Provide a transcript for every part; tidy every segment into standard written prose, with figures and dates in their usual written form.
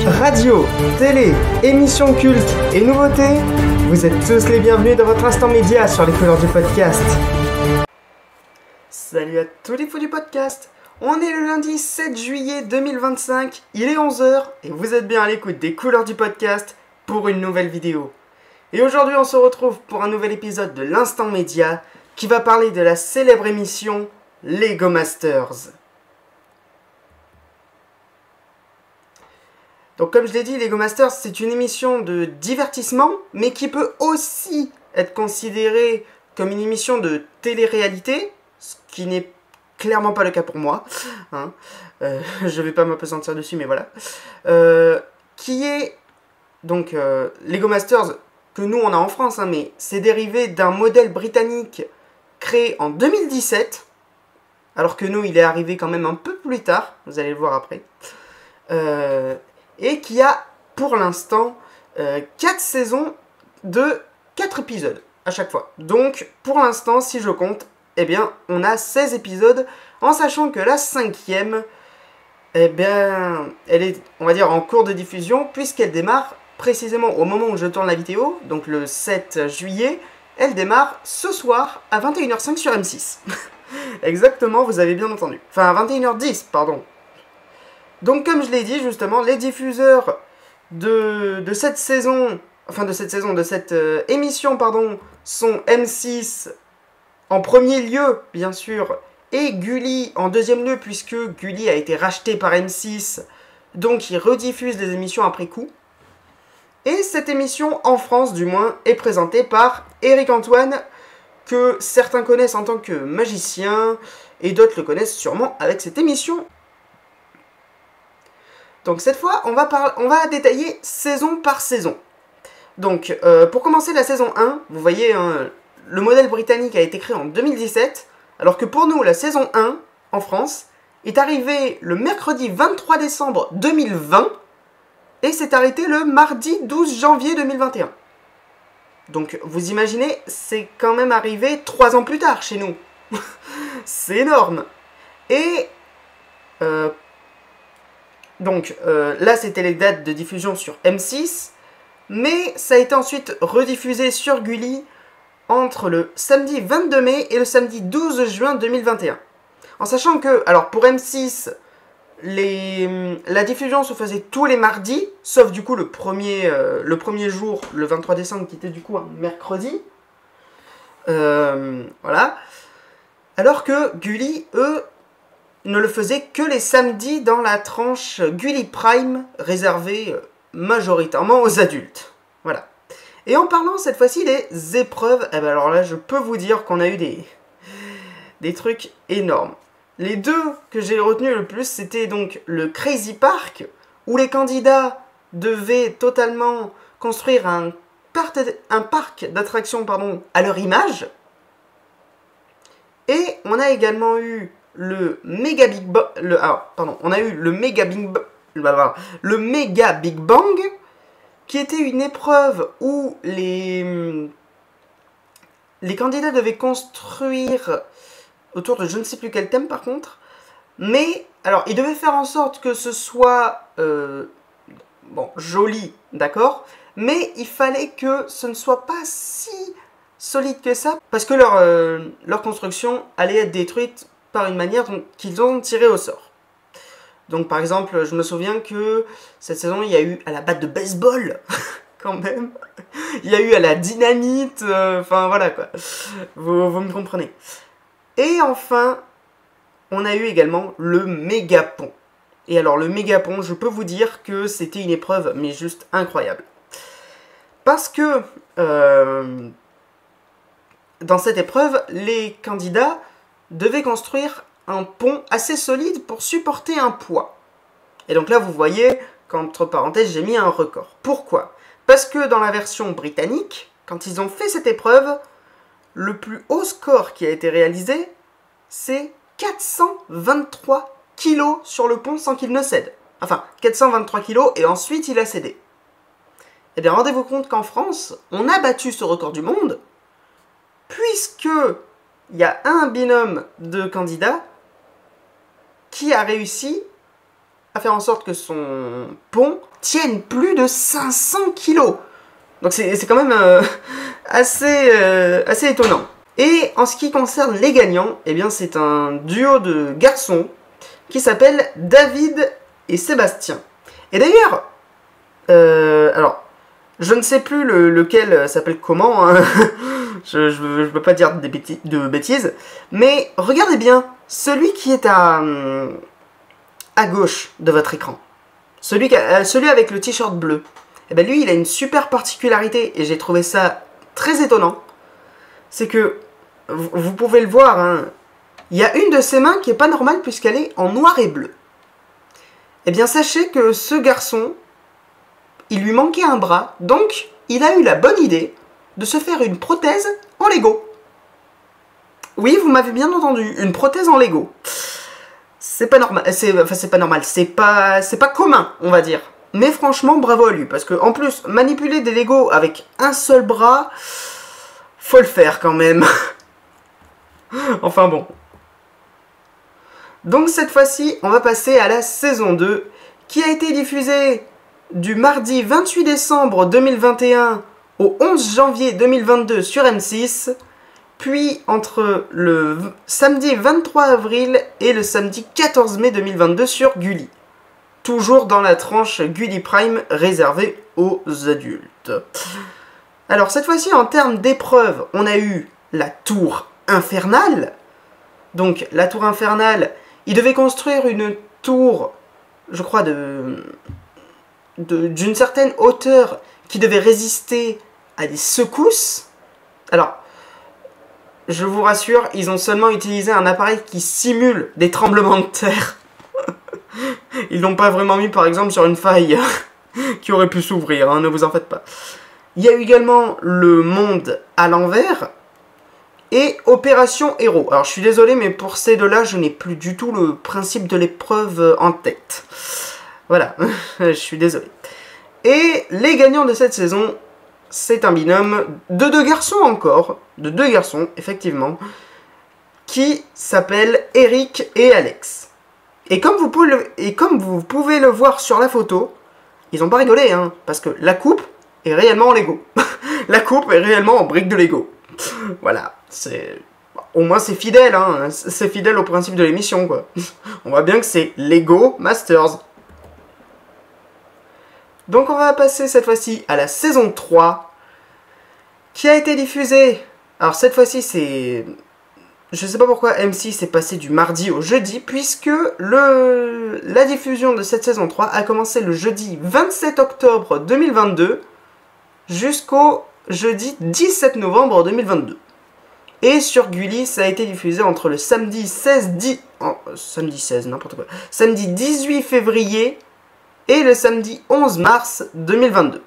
Radio, télé, émissions cultes et nouveautés, vous êtes tous les bienvenus dans votre instant média sur les couleurs du podcast. Salut à tous les fous du podcast. On est le lundi 7 juillet 2025, il est 11h et vous êtes bien à l'écoute des couleurs du podcast pour une nouvelle vidéo. Et aujourd'hui on se retrouve pour un nouvel épisode de l'instant média qui va parler de la célèbre émission Lego Masters. Donc comme je l'ai dit, Lego Masters c'est une émission de divertissement, mais qui peut aussi être considérée comme une émission de télé-réalité, ce qui n'est clairement pas le cas pour moi. Je vais pas m'apesantir dessus, mais voilà. Qui est donc Lego Masters que nous on a en France, mais c'est dérivé d'un modèle britannique créé en 2017, alors que nous il est arrivé quand même un peu plus tard, vous allez le voir après. Et qui a pour l'instant 4 saisons de 4 épisodes à chaque fois. Donc pour l'instant, si je compte, eh bien on a 16 épisodes, en sachant que la 5e, eh bien elle est, on va dire, en cours de diffusion, puisqu'elle démarre précisément au moment où je tourne la vidéo, donc le 7 juillet, elle démarre ce soir à 21h05 sur M6. Exactement, vous avez bien entendu. Enfin à 21h10, pardon. Donc comme je l'ai dit justement, les diffuseurs de cette saison, de cette émission, pardon, sont M6 en premier lieu, bien sûr, et Gulli en deuxième lieu, puisque Gulli a été racheté par M6, donc ils rediffusent des émissions après coup. Et cette émission, en France du moins, est présentée par Éric Antoine, que certains connaissent en tant que magicien, et d'autres le connaissent sûrement avec cette émission. Donc cette fois, on va détailler saison par saison. Donc, pour commencer la saison 1, vous voyez, le modèle britannique a été créé en 2017, alors que pour nous, la saison 1, en France, est arrivée le mercredi 23 décembre 2020, et s'est arrêtée le mardi 12 janvier 2021. Donc, vous imaginez, c'est quand même arrivé 3 ans plus tard chez nous. C'est énorme. Et... Donc là c'était les dates de diffusion sur M6, mais ça a été ensuite rediffusé sur Gulli entre le samedi 22 mai et le samedi 12 juin 2021. En sachant que, alors pour M6, la diffusion se faisait tous les mardis, sauf du coup le premier jour, le 23 décembre, qui était du coup un mercredi. Voilà. Alors que Gulli, eux, ne le faisait que les samedis dans la tranche Gulli Prime, réservée majoritairement aux adultes. Voilà. Et en parlant cette fois-ci des épreuves, eh ben alors là je peux vous dire qu'on a eu des trucs énormes. Les deux que j'ai retenus le plus, c'était donc le Crazy Park, où les candidats devaient totalement construire un parc d'attractions à leur image. Et on a également eu le Mega Big Bang, qui était une épreuve où les candidats devaient construire autour de je ne sais plus quel thème par contre, mais alors ils devaient faire en sorte que ce soit joli, d'accord, mais il fallait que ce ne soit pas si solide que ça, parce que leur construction allait être détruite par une manière qu'ils ont tiré au sort. Donc par exemple, je me souviens que cette saison, il y a eu à la batte de baseball, quand même. Il y a eu à la dynamite, enfin voilà quoi. Vous me comprenez. Et enfin, on a eu également le méga pont. Et alors le méga pont, je peux vous dire que c'était une épreuve, mais juste incroyable. Parce que dans cette épreuve, les candidats devaient construire un pont assez solide pour supporter un poids. Et donc là, vous voyez qu'entre parenthèses, j'ai mis un record. Pourquoi ? Parce que dans la version britannique, quand ils ont fait cette épreuve, le plus haut score qui a été réalisé, c'est 423 kilos sur le pont sans qu'il ne cède. Enfin, 423 kilos et ensuite il a cédé. Et bien, rendez-vous compte qu'en France, on a battu ce record du monde, puisque il y a un binôme de candidats qui a réussi à faire en sorte que son pont tienne plus de 500 kilos. Donc c'est quand même assez étonnant. Et en ce qui concerne les gagnants, eh bien c'est un duo de garçons qui s'appelle David et Sébastien. Et d'ailleurs, alors, je ne sais plus lequel s'appelle comment, hein. je peux pas dire de bêtises, mais regardez bien, celui qui est à gauche de votre écran, celui avec le t-shirt bleu, eh ben lui il a une super particularité et j'ai trouvé ça très étonnant, c'est que, vous pouvez le voir, hein, il y a une de ses mains qui est pas normale puisqu'elle est en noir et bleu. Eh bien sachez que ce garçon, il lui manquait un bras, donc il a eu la bonne idée de se faire une prothèse en Lego. Oui, vous m'avez bien entendu, une prothèse en Lego. C'est pas normal, c'est pas normal, c'est pas commun, on va dire. Mais franchement, bravo à lui, parce que en plus, manipuler des Lego avec un seul bras, faut le faire quand même. Enfin bon. Donc cette fois-ci, on va passer à la saison 2, qui a été diffusée du mardi 28 décembre 2021 au 11 janvier 2022 sur M6, puis entre le samedi 23 avril et le samedi 14 mai 2022 sur Gulli. Toujours dans la tranche Gulli Prime réservée aux adultes. Alors cette fois-ci, en termes d'épreuves, on a eu la tour infernale. Donc la tour infernale, il devait construire une tour, je crois, d'une certaine hauteur qui devait résister à des secousses. Alors, je vous rassure, ils ont seulement utilisé un appareil qui simule des tremblements de terre. Ils l'ont pas vraiment mis, par exemple, sur une faille qui aurait pu s'ouvrir, hein, ne vous en faites pas. Il y a eu également le monde à l'envers et Opération Héros. Alors, je suis désolé, mais pour ces deux-là, je n'ai plus du tout le principe de l'épreuve en tête. Voilà, je suis désolé. Et les gagnants de cette saison, c'est un binôme de deux garçons encore, de deux garçons, effectivement, qui s'appellent Eric et Alex. Et comme vous pouvez le voir sur la photo, ils n'ont pas rigolé, hein, parce que la coupe est réellement en Lego. La coupe est réellement en briques de Lego. Voilà, au moins c'est fidèle, hein, c'est fidèle au principe de l'émission, quoi. On voit bien que c'est Lego Masters. Donc on va passer cette fois-ci à la saison 3, qui a été diffusée. Alors cette fois-ci c'est... Je sais pas pourquoi M6 est passé du mardi au jeudi, puisque la diffusion de cette saison 3 a commencé le jeudi 27 octobre 2022 jusqu'au jeudi 17 novembre 2022. Et sur Gulli, ça a été diffusé entre le samedi samedi 18 février et le samedi 11 mars 2022.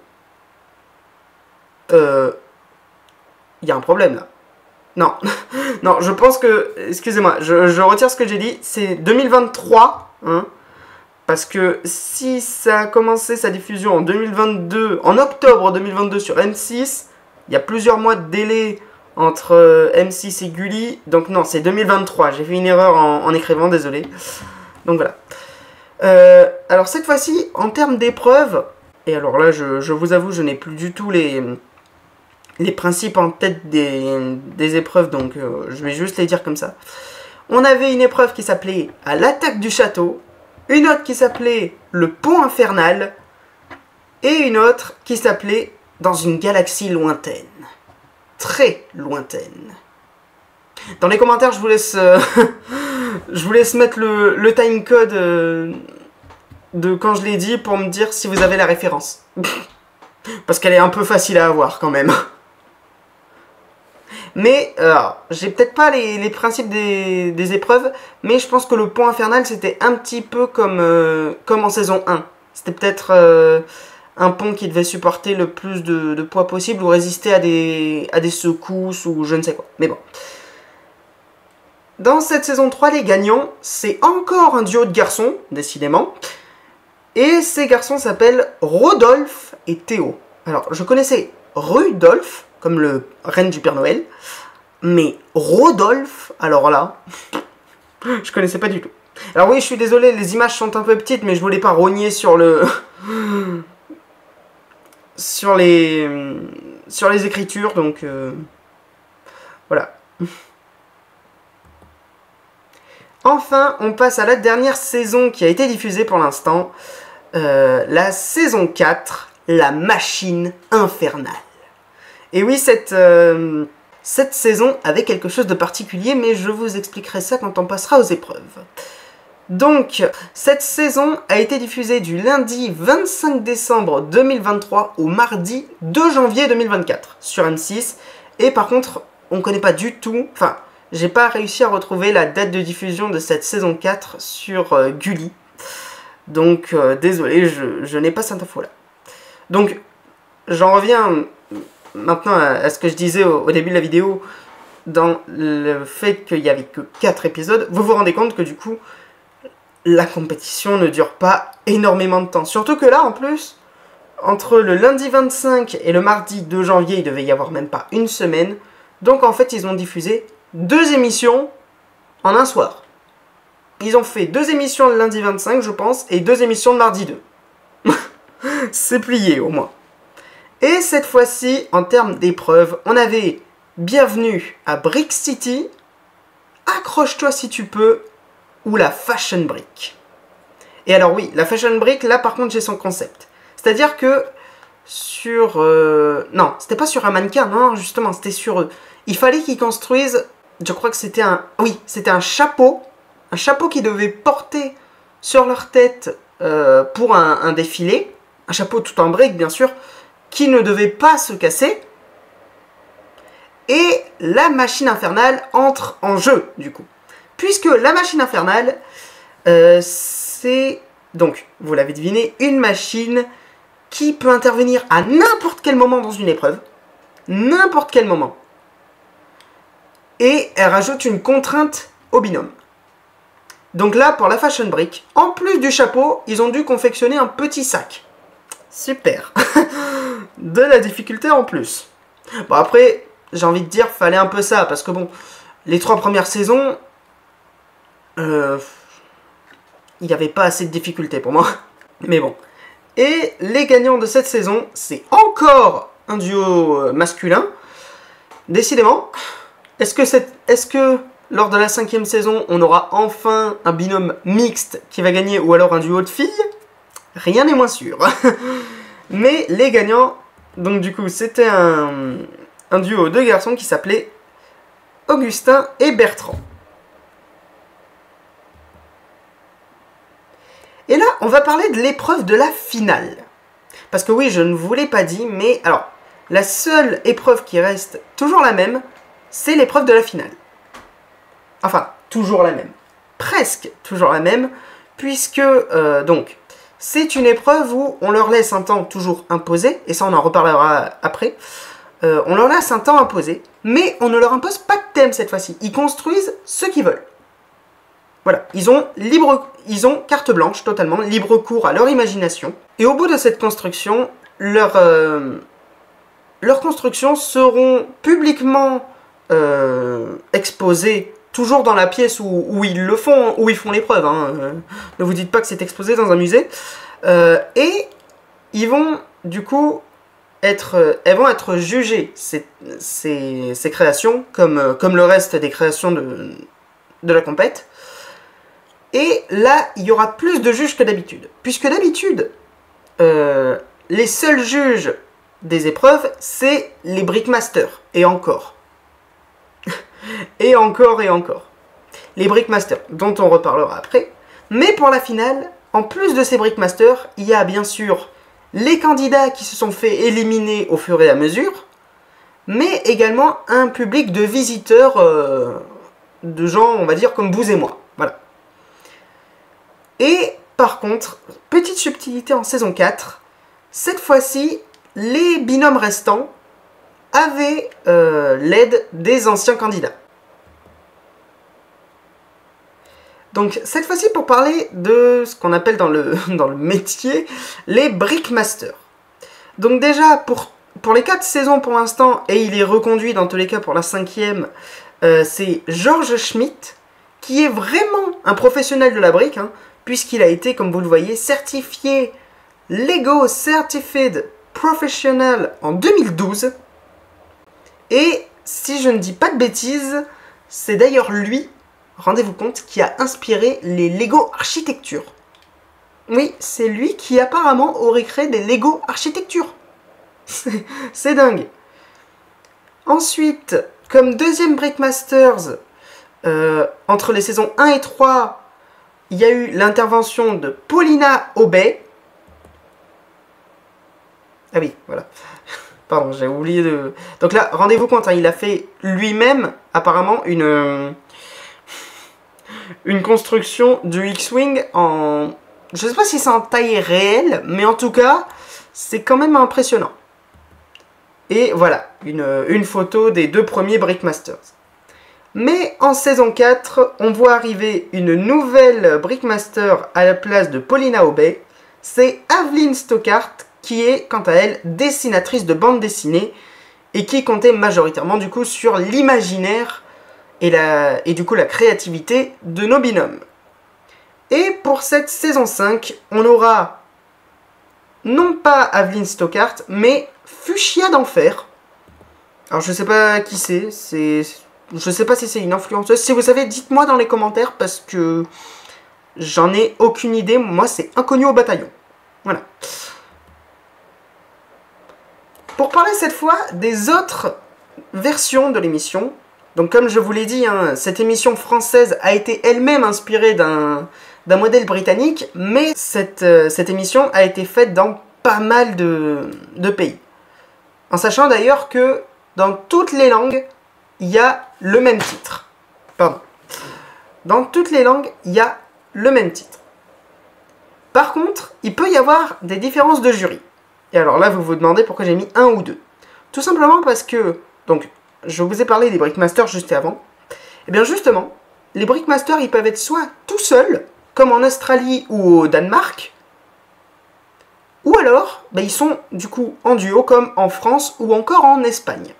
Il y a un problème là. Non, non, je pense que... Excusez-moi, je retire ce que j'ai dit. C'est 2023, hein. Parce que si ça a commencé sa diffusion en 2022, en octobre 2022 sur M6, il y a plusieurs mois de délai entre M6 et Gulli. Donc non, c'est 2023. J'ai fait une erreur en écrivant, désolé. Donc voilà. Alors cette fois-ci, en termes d'épreuves, et alors là, je vous avoue, je n'ai plus du tout les principes en tête des épreuves, donc je vais juste les dire comme ça. On avait une épreuve qui s'appelait « À l'attaque du château », une autre qui s'appelait « Le pont infernal » et une autre qui s'appelait « Dans une galaxie lointaine ». Très lointaine. Dans les commentaires, je vous laisse, je vous laisse mettre le timecode de quand je l'ai dit pour me dire si vous avez la référence. Parce qu'elle est un peu facile à avoir quand même. Mais, j'ai peut-être pas les principes des épreuves, mais je pense que le pont infernal, c'était un petit peu comme en saison 1. C'était peut-être un pont qui devait supporter le plus de poids possible ou résister à des secousses ou je ne sais quoi. Mais bon. Dans cette saison 3, les gagnants, c'est encore un duo de garçons, décidément. Et ces garçons s'appellent Rodolphe et Théo. Alors, je connaissais Rudolph, comme le reine du Père Noël. Mais Rodolphe, alors là, je connaissais pas du tout. Alors oui, je suis désolé, les images sont un peu petites, mais je voulais pas rogner sur le... sur les écritures, donc... voilà. Enfin, on passe à la dernière saison qui a été diffusée pour l'instant. La saison 4, La Machine Infernale. Et oui, cette saison avait quelque chose de particulier, mais je vous expliquerai ça quand on passera aux épreuves. Donc, cette saison a été diffusée du lundi 25 décembre 2023 au mardi 2 janvier 2024 sur M6. Et par contre, on ne connaît pas du tout... Enfin, j'ai pas réussi à retrouver la date de diffusion de cette saison 4 sur Gulli. Donc, désolé, je n'ai pas cette info-là. Donc, j'en reviens maintenant à ce que je disais au début de la vidéo, dans le fait qu'il n'y avait que 4 épisodes. Vous vous rendez compte que du coup, la compétition ne dure pas énormément de temps. Surtout que là, en plus, entre le lundi 25 et le mardi 2 janvier, il devait y avoir même pas une semaine. Donc en fait, ils ont diffusé 2 émissions en un soir. Ils ont fait 2 émissions le lundi 25, je pense, et 2 émissions le mardi 2. C'est plié, au moins. Et cette fois-ci, en termes d'épreuves, on avait Bienvenue à Brick City, Accroche-toi si tu peux, ou la Fashion Brick. Et alors oui, la Fashion Brick, là par contre j'ai son concept. C'est-à-dire que sur... non, c'était pas sur un mannequin, non, justement, c'était sur eux. Il fallait qu'ils construisent, je crois que c'était un... Oui, c'était un chapeau qu'ils devaient porter sur leur tête pour un défilé. Un chapeau tout en brique, bien sûr, qui ne devait pas se casser. Et la machine infernale entre en jeu, du coup. Puisque la machine infernale, c'est, donc, vous l'avez deviné, une machine qui peut intervenir à n'importe quel moment dans une épreuve. N'importe quel moment. Et elle rajoute une contrainte au binôme. Donc là, pour la Fashion Brick, en plus du chapeau, ils ont dû confectionner un petit sac. Super. De la difficulté en plus. Bon, après, j'ai envie de dire, fallait un peu ça, parce que bon, les 3 premières saisons, il n'y avait pas assez de difficultés pour moi. Mais bon. Et les gagnants de cette saison, c'est encore un duo masculin. Décidément, est-ce que lors de la 5e saison, on aura enfin un binôme mixte qui va gagner, ou alors un duo de filles? Rien n'est moins sûr. Mais les gagnants, donc du coup, c'était un duo de garçons qui s'appelait Augustin et Bertrand. Et là, on va parler de l'épreuve de la finale. Parce que oui, je ne vous l'ai pas dit, mais alors, la seule épreuve qui reste toujours la même, c'est l'épreuve de la finale. Enfin, toujours la même. Presque toujours la même, puisque, donc, c'est une épreuve où on leur laisse un temps toujours imposé, et ça on en reparlera après. On leur laisse un temps imposé, mais on ne leur impose pas de thème cette fois-ci. Ils construisent ce qu'ils veulent. Voilà, ils ont carte blanche totalement, libre cours à leur imagination. Et au bout de cette construction, leurs constructions seront publiquement exposées, toujours dans la pièce où ils le font, où ils font l'épreuve. Hein. Ne vous dites pas que c'est exposé dans un musée. Et ils vont, du coup, elles vont être jugées, ces créations, comme le reste des créations de la compète. Et là, il y aura plus de juges que d'habitude. Puisque d'habitude, les seuls juges des épreuves, c'est les Brickmasters. Et encore. Et encore et encore. Les Brickmasters, dont on reparlera après. Mais pour la finale, en plus de ces Brickmasters, il y a bien sûr les candidats qui se sont fait éliminer au fur et à mesure, mais également un public de visiteurs, de gens, on va dire, comme vous et moi. Voilà. Et par contre, petite subtilité en saison 4, cette fois-ci, les binômes restants avaient l'aide des anciens candidats. Donc cette fois-ci pour parler de ce qu'on appelle dans le métier les Brickmasters. Donc déjà pour les 4 saisons pour l'instant, et il est reconduit dans tous les cas pour la 5e, c'est Georges Schmitt qui est vraiment un professionnel de la brique, hein, puisqu'il a été, comme vous le voyez, certifié Lego Certified Professional en 2012. Et si je ne dis pas de bêtises, c'est d'ailleurs lui, rendez-vous compte, qui a inspiré les Lego Architecture. Oui, c'est lui qui apparemment aurait créé des Lego Architecture. C'est dingue. Ensuite, comme deuxième Brickmasters, entre les saisons 1 et 3, il y a eu l'intervention de Paulina Aubet. Ah oui, voilà. Pardon, j'ai oublié de... Donc là, rendez-vous compte, hein, il a fait lui-même, apparemment, une construction du X-Wing en... Je sais pas si c'est en taille réelle, mais en tout cas, c'est quand même impressionnant. Et voilà, une photo des 2 premiers Brickmasters. Mais en saison 4, on voit arriver une nouvelle Brickmaster à la place de Paulina Aubet. C'est Aveline Stockart, qui est, quant à elle, dessinatrice de bande dessinée, et qui comptait majoritairement, du coup, sur l'imaginaire et du coup, la créativité de nos binômes. Et pour cette saison 5, on aura, non pas Aveline Stockart, mais Fuchsia d'Enfer. Alors, je sais pas qui c'est, je sais pas si c'est une influenceuse. Si vous savez, dites-moi dans les commentaires, parce que j'en ai aucune idée. Moi, c'est inconnu au bataillon. Voilà. Pour parler cette fois des autres versions de l'émission, donc comme je vous l'ai dit, hein, cette émission française a été elle-même inspirée d'un modèle britannique, mais cette émission a été faite dans pas mal de pays. En sachant d'ailleurs que dans toutes les langues, il y a le même titre. Pardon. Dans toutes les langues, il y a le même titre. Par contre, il peut y avoir des différences de jury. Et alors là, vous vous demandez pourquoi j'ai mis 1 ou 2. Tout simplement parce que, donc, je vous ai parlé des Brickmasters juste avant. Et bien justement, les Brickmasters, ils peuvent être soit tout seuls, comme en Australie ou au Danemark, ou alors, ben, ils sont du coup en duo, comme en France ou encore en Espagne.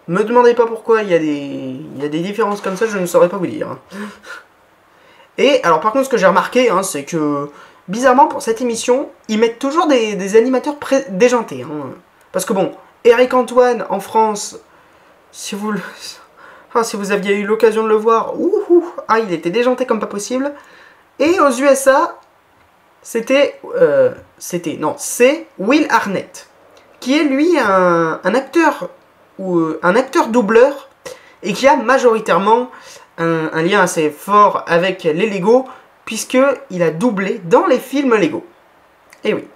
Me demandez pas pourquoi il y a des différences comme ça, je ne saurais pas vous dire. Et alors par contre, ce que j'ai remarqué, hein, c'est que bizarrement pour cette émission, ils mettent toujours des animateurs déjantés. Hein. Parce que bon, Eric Antoine en France, si vous aviez eu l'occasion de le voir, il était déjanté comme pas possible. Et aux USA, c'est Will Arnett, qui est lui un acteur ou un acteur doubleur et qui a majoritairement un lien assez fort avec les Lego, puisqu'il a doublé dans les films Lego. Et oui.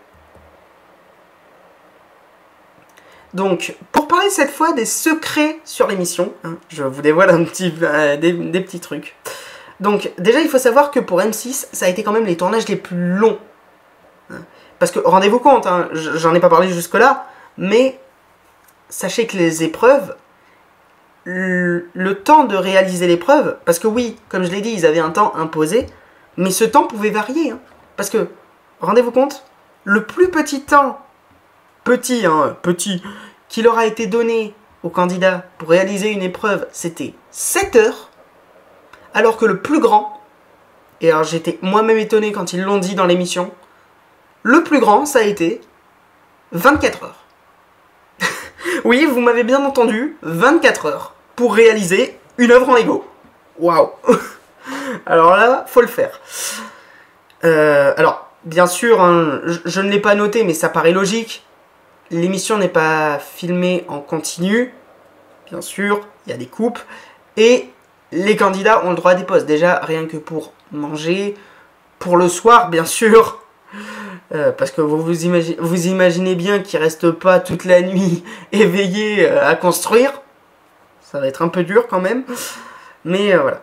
Donc, pour parler cette fois des secrets sur l'émission, hein, je vous dévoile des petits trucs. Donc, déjà, il faut savoir que pour M6, ça a été quand même les tournages les plus longs. Hein. Parce que, rendez-vous compte, hein, j'en ai pas parlé jusque-là, mais sachez que les épreuves, le temps de réaliser l'épreuve, parce que oui, comme je l'ai dit, ils avaient un temps imposé, mais ce temps pouvait varier. Hein, parce que, rendez-vous compte, le plus petit temps, petit, qui leur a été donné aux candidats pour réaliser une épreuve, c'était 7 heures, alors que le plus grand, et alors j'étais moi-même étonné quand ils l'ont dit dans l'émission, le plus grand, ça a été 24 heures. Oui, vous m'avez bien entendu, 24 heures pour réaliser une œuvre en Lego. Waouh. Alors là, faut le faire. Alors, bien sûr, hein, je ne l'ai pas noté, mais ça paraît logique. L'émission n'est pas filmée en continu. Bien sûr, il y a des coupes. Et les candidats ont le droit à des pauses. Déjà, rien que pour manger. Pour le soir, bien sûr. Parce que vous imaginez bien qu'ils ne restent pas toute la nuit éveillés à construire. Ça va être un peu dur quand même. Mais voilà.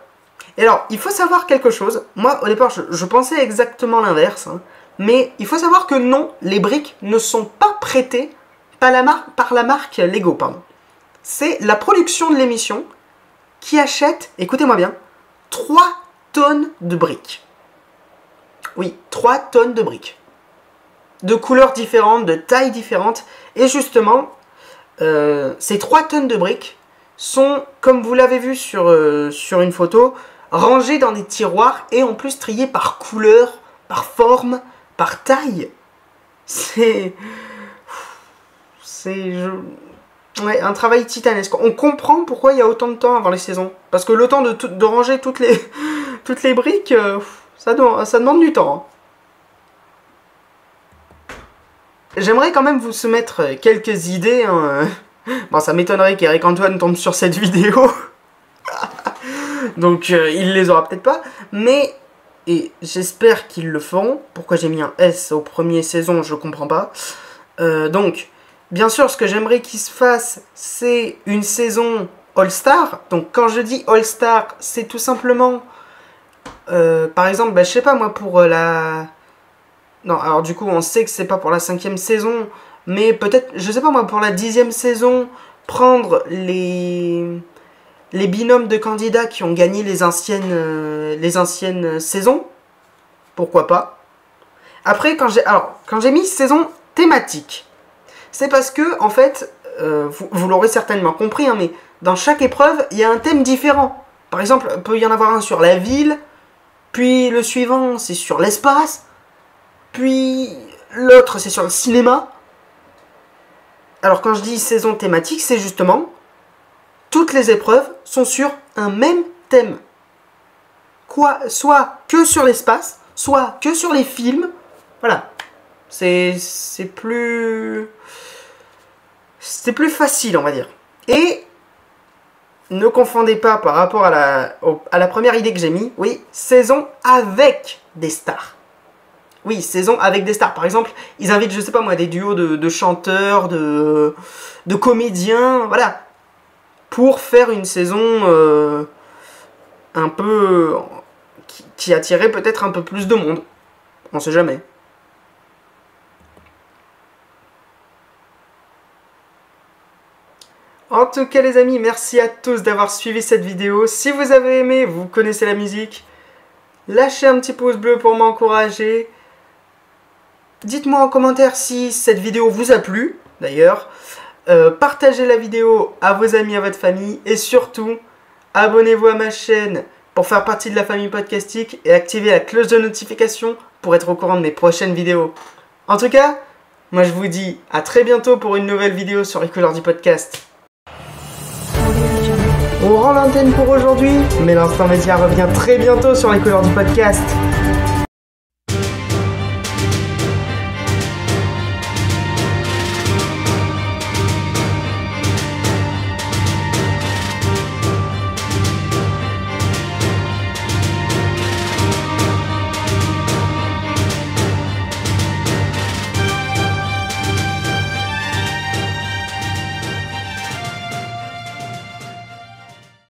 Et alors, il faut savoir quelque chose. Moi, au départ, je pensais exactement l'inverse. Hein. Mais il faut savoir que non, les briques ne sont pas prêtées par la marque Lego. C'est la production de l'émission qui achète, écoutez-moi bien, 3 tonnes de briques. Oui, 3 tonnes de briques. De couleurs différentes, de tailles différentes. Et justement, ces 3 tonnes de briques sont, comme vous l'avez vu sur une photo, rangés dans des tiroirs et en plus triés par couleur, par forme, par taille. C'est ouais, un travail titanesque. On comprend pourquoi il y a autant de temps avant les saisons. Parce que le temps de ranger toutes les briques, ça demande du temps. J'aimerais quand même vous soumettre quelques idées. Hein. Bon, ça m'étonnerait qu'Eric Antoine tombe sur cette vidéo. Donc, il les aura peut-être pas. Mais, et j'espère qu'ils le feront. Pourquoi j'ai mis un S au premier saison, je comprends pas. Donc, bien sûr, ce que j'aimerais qu'il se fasse, c'est une saison All-Star. Donc, quand je dis All-Star, c'est tout simplement... par exemple, bah, je sais pas moi, pour la... Non, alors du coup, on sait que c'est pas pour la 5e saison, mais peut-être, je sais pas moi, pour la 10e saison, prendre les binômes de candidats qui ont gagné les anciennes saisons, pourquoi pas. Après, quand j'ai mis saison thématique, c'est parce que, en fait, vous l'aurez certainement compris, hein, mais dans chaque épreuve, il y a un thème différent. Par exemple, il peut y en avoir un sur la ville, puis le suivant, c'est sur l'espace, puis l'autre, c'est sur le cinéma. Alors quand je dis saison thématique, c'est justement toutes les épreuves sont sur un même thème. Soit que sur l'espace, soit que sur les films. Voilà. C'est plus facile, on va dire. Et ne confondez pas par rapport à la première idée que j'ai mis. Oui, saison avec des stars. Oui, saison avec des stars. Par exemple, ils invitent, je sais pas moi, des duos de chanteurs, de comédiens, voilà. Pour faire une saison un peu... qui attirait peut-être un peu plus de monde. On sait jamais. En tout cas les amis, merci à tous d'avoir suivi cette vidéo. Si vous avez aimé, vous connaissez la musique, lâchez un petit pouce bleu pour m'encourager. Dites-moi en commentaire si cette vidéo vous a plu, d'ailleurs. Partagez la vidéo à vos amis, à votre famille. Et surtout, abonnez-vous à ma chaîne pour faire partie de la famille podcastique et activez la cloche de notification pour être au courant de mes prochaines vidéos. En tout cas, moi je vous dis à très bientôt pour une nouvelle vidéo sur les couleurs du podcast. On rend l'antenne pour aujourd'hui, mais l'instant média revient très bientôt sur les couleurs du podcast.